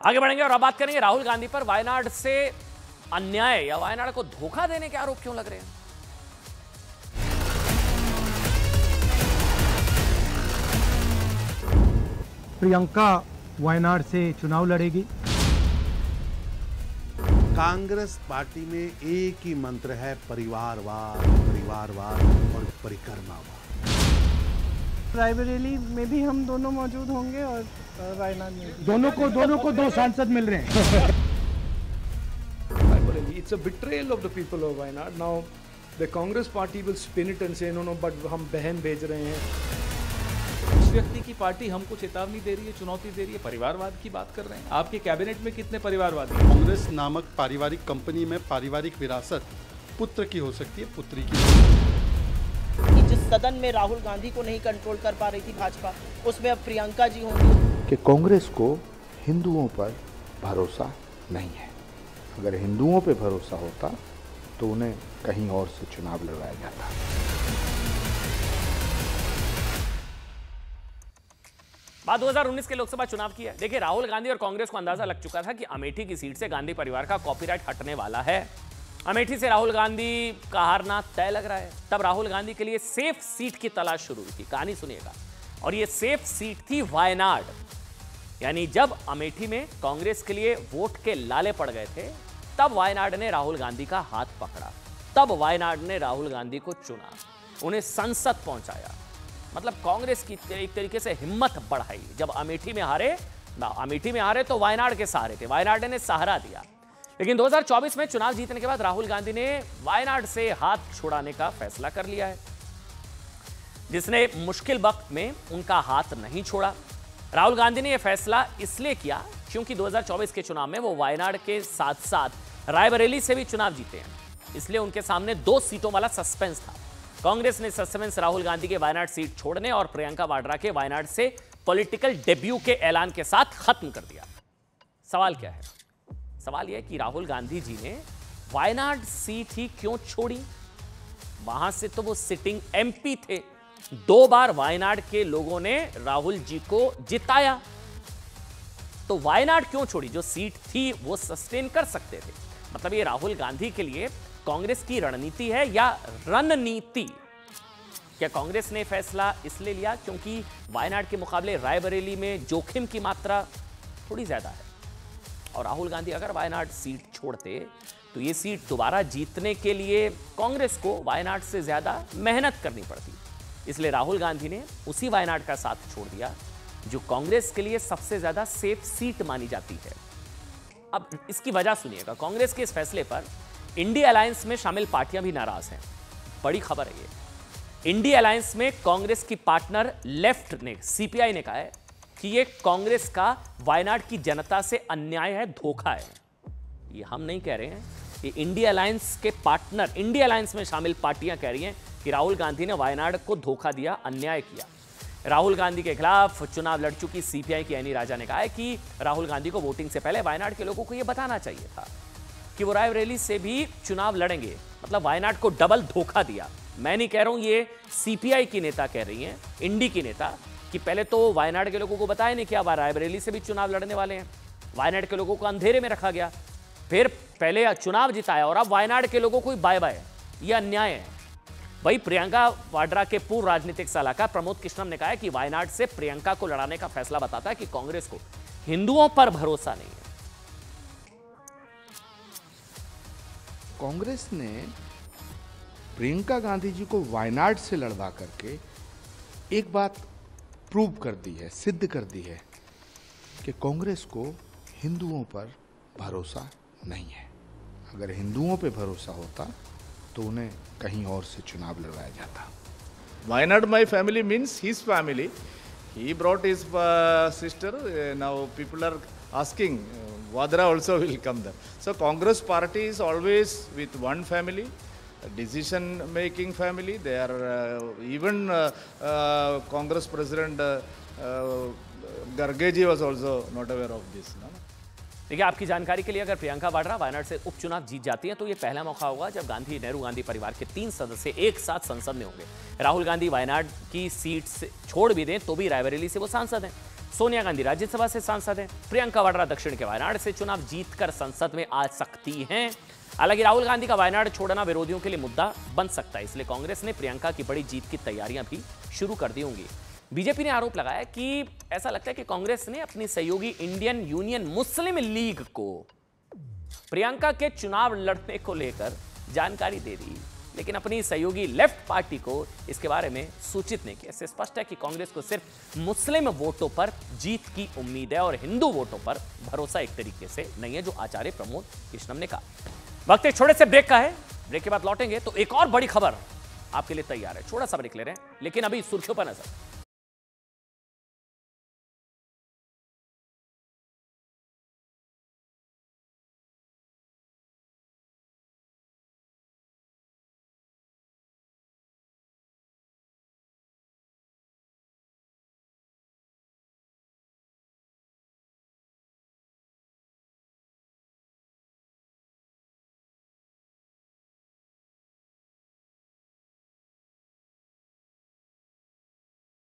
आगे बढ़ेंगे और अब बात करेंगे राहुल गांधी पर वायनाड से अन्याय या वायनाड को धोखा देने के आरोप क्यों लग रहे हैं। प्रियंका वायनाड से चुनाव लड़ेगी। कांग्रेस पार्टी में एक ही मंत्र है, परिवारवाद, परिवारवाद और परिक्रमावाद। रायबरेली में भी हम दोनों मौजूद होंगे और वायनाड में भी। दोनों को दो सांसद मिल रहे हैं। Raebareli, it's a betrayal of the people of Wayanad. Now the Congress party will spin it and say no, but हम बहन भेज रहे हैं। उस व्यक्ति की पार्टी हमको चेतावनी दे रही है, चुनौती दे रही है, परिवारवाद की बात कर रहे हैं। आपके कैबिनेट में कितने परिवारवादी हैं? कांग्रेस नामक पारिवारिक कंपनी में पारिवारिक विरासत पुत्र की हो सकती है, पुत्री की नहीं। कि जिस सदन में राहुल गांधी को नहीं कंट्रोल कर पा रही थी भाजपा, उसमें अब प्रियंका जी होंगी। कि कांग्रेस को हिंदुओं पर भरोसा नहीं है। अगर हिंदुओं पर भरोसा होता तो उन्हें कहीं और से चुनाव लड़वाया जाता। बात 2019 के लोकसभा चुनाव की है। देखिए, राहुल गांधी और कांग्रेस को अंदाजा लग चुका था कि अमेठी की सीट से गांधी परिवार का कॉपीराइट हटने वाला है। अमेठी से राहुल गांधी का हारना तय लग रहा है। तब राहुल गांधी के लिए सेफ सीट की तलाश शुरू हुई थी। कहानी सुनिएगा। और ये सेफ सीट थी वायनाड। यानी जब अमेठी में कांग्रेस के लिए वोट के लाले पड़ गए थे, तब वायनाड ने राहुल गांधी का हाथ पकड़ा। तब वायनाड ने राहुल गांधी को चुना, उन्हें संसद पहुंचाया। मतलब कांग्रेस की एक तरीके से हिम्मत बढ़ाई। जब अमेठी में हारे तो वायनाड के सहारे थे, वायनाड ने सहारा दिया। लेकिन 2024 में चुनाव जीतने के बाद राहुल गांधी ने वायनाड से हाथ छुड़ाने का फैसला कर लिया है, जिसने मुश्किल वक्त में उनका हाथ नहीं छोड़ा। राहुल गांधी ने यह फैसला इसलिए किया क्योंकि 2024 के चुनाव में वो वायनाड के साथ साथ रायबरेली से भी चुनाव जीते हैं, इसलिए उनके सामने 2 सीटों वाला सस्पेंस था। कांग्रेस ने सस्पेंस राहुल गांधी के वायनाड सीट छोड़ने और प्रियंका वाड्रा के वायनाड से पॉलिटिकल डेब्यू के ऐलान के साथ खत्म कर दिया। सवाल क्या है? सवाल यह कि राहुल गांधी जी ने वायनाड सीट ही क्यों छोड़ी? वहां से तो वो सिटिंग एमपी थे। 2 बार वायनाड के लोगों ने राहुल जी को जिताया, तो वायनाड क्यों छोड़ी? जो सीट थी वो सस्टेन कर सकते थे। मतलब ये राहुल गांधी के लिए कांग्रेस की रणनीति है या रणनीति? क्या कांग्रेस ने फैसला इसलिए लिया क्योंकि वायनाड के मुकाबले रायबरेली में जोखिम की मात्रा थोड़ी ज्यादा है, और राहुल गांधी अगर वायनाड सीट छोड़ते तो ये सीट दोबारा जीतने के लिए कांग्रेस को वायनाड से ज्यादा मेहनत करनी पड़ती। इसलिए राहुल गांधी ने उसी वायनाड का साथ छोड़ दिया जो कांग्रेस के लिए सबसे ज्यादा सेफ सीट मानी जाती है। अब इसकी वजह सुनिएगा। कांग्रेस के इस फैसले पर इंडिया अलायंस में शामिल पार्टियां भी नाराज हैं। बड़ी खबर है ये। इंडिया अलायंस में कांग्रेस की पार्टनर लेफ्ट ने, सीपीआई ने कहा है कि ये कांग्रेस का वायनाड की जनता से अन्याय है, धोखा है। ये हम नहीं कह रहे हैं, ये इंडिया अलायंस के पार्टनर, इंडिया अलायंस में शामिल पार्टियां कह रही हैं कि राहुल गांधी ने वायनाड को धोखा दिया, अन्याय किया। राहुल गांधी के खिलाफ चुनाव लड़ चुकी सीपीआई की एनी राजा ने कहा है कि राहुल गांधी को वोटिंग से पहले वायनाड के लोगों को यह बताना चाहिए था कि वो रायबरेली से भी चुनाव लड़ेंगे। मतलब वायनाड को डबल धोखा दिया। मैं नहीं कह रहा हूं, ये सीपीआई की नेता कह रही हैं, इंडी की नेता, कि पहले तो वायनाड के लोगों को बताया नहीं क्या रायबरेली से भी चुनाव लड़ने वाले हैं। वायनाड के लोगों को अंधेरे में रखा गया, फिर पहले चुनाव जिताया और अब वायनाड के लोगों को बाय बाय। यह अन्याय है। वही प्रियंका वाड्रा के पूर्व राजनीतिक सलाहकार प्रमोद कृष्णम ने कहा है कि वायनाड से प्रियंका को लड़ाने का फैसला बताता है कि कांग्रेस को हिंदुओं पर भरोसा नहीं है। कांग्रेस ने प्रियंका गांधी जी को वायनाड से लड़वा करके एक बात प्रूव कर दी है, सिद्ध कर दी है कि कांग्रेस को हिंदुओं पर भरोसा नहीं है। अगर हिंदुओं पे भरोसा होता तो उन्हें कहीं और से चुनाव लड़वाया जाता। Wayanad, my family means his family. He brought his sister. Now people are asking, Vadra also will come there. So Congress party is always with one family, decision-making family. They are even Congress President Garge ji was also not aware of this. No? देखिए, आपकी जानकारी के लिए, अगर प्रियंका वाड्रा वायनाड से उपचुनाव जीत जाती हैं तो ये पहला मौका होगा जब गांधी नेहरू गांधी परिवार के 3 सदस्य एक साथ संसद में होंगे। राहुल गांधी वायनाड की सीट से छोड़ भी दें तो भी रायबरेली से वो सांसद हैं। सोनिया गांधी राज्यसभा से सांसद हैं, प्रियंका वाड्रा दक्षिण के वायनाड से चुनाव जीतकर संसद में आ सकती हैं। हालांकि राहुल गांधी का वायनाड छोड़ना विरोधियों के लिए मुद्दा बन सकता है, इसलिए कांग्रेस ने प्रियंका की बड़ी जीत की तैयारियां भी शुरू कर दी होंगी। बीजेपी ने आरोप लगाया कि ऐसा लगता है कि कांग्रेस ने अपनी सहयोगी इंडियन यूनियन मुस्लिम लीग को प्रियंका के चुनाव लड़ने को लेकर जानकारी दे दी, लेकिन अपनी सहयोगी लेफ्ट पार्टी को इसके बारे में सूचित नहीं किया। इससे स्पष्ट है कि कांग्रेस को सिर्फ मुस्लिम वोटों पर जीत की उम्मीद है और हिंदू वोटों पर भरोसा एक तरीके से नहीं है, जो आचार्य प्रमोद कृष्णम ने कहा। वक्त एक छोटे से ब्रेक का है, ब्रेक के बाद लौटेंगे तो एक और बड़ी खबर आपके लिए तैयार है। छोटा सा ब्रेक ले रहे हैं, लेकिन अभी सुर्खियों पर नजर।